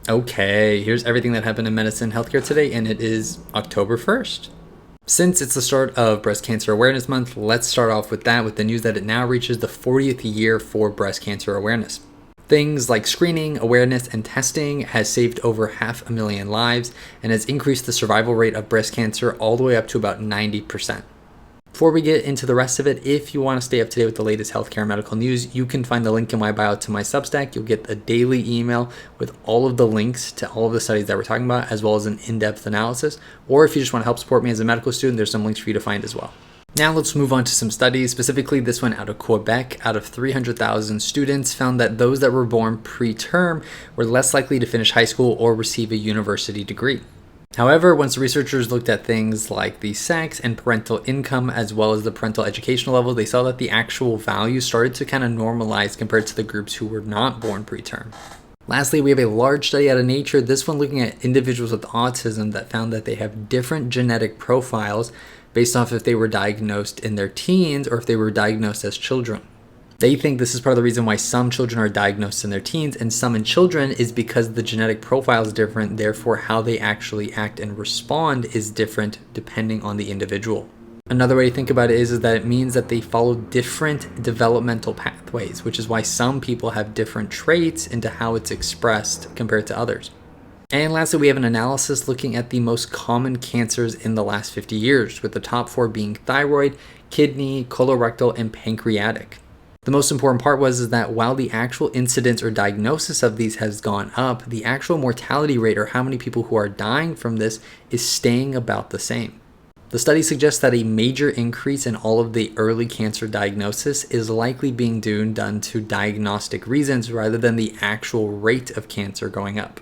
Okay, here's everything that happened in medicine and healthcare today, and it is October 1st. Since it's the start of Breast Cancer Awareness Month, let's start off with that with the news that it now reaches the 40th year for breast cancer awareness. Things like screening, awareness, and testing has saved over 500,000 lives and has increased the survival rate of breast cancer all the way up to about 90%. Before we get into the rest of it, if you want to stay up to date with the latest healthcare and medical news, you can find the link in my bio to my Substack. You'll get a daily email with all of the links to all of the studies that we're talking about, as well as an in-depth analysis. Or if you just want to help support me as a medical student, there's some links for you to find as well. Now let's move on to some studies. Specifically, this one out of Quebec. Out of 300,000 students, found that those that were born preterm were less likely to finish high school or receive a university degree. However, once the researchers looked at things like the sex and parental income as well as the parental educational level, they saw that the actual values started to kind of normalize compared to the groups who were not born preterm. Lastly, we have a large study out of Nature, this one looking at individuals with autism that found that they have different genetic profiles based off if they were diagnosed in their teens or if they were diagnosed as children. They think this is part of the reason why some children are diagnosed in their teens and some in children is because the genetic profile is different, therefore how they actually act and respond is different depending on the individual. Another way to think about it is that it means that they follow different developmental pathways, which is why some people have different traits into how it's expressed compared to others. And lastly, we have an analysis looking at the most common cancers in the last 50 years, with the top 4 being thyroid, kidney, colorectal, and pancreatic. The most important part was that while the actual incidence or diagnosis of these has gone up, the actual mortality rate, or how many people who are dying from this, is staying about the same. The study suggests that a major increase in all of the early cancer diagnosis is likely being done to diagnostic reasons rather than the actual rate of cancer going up.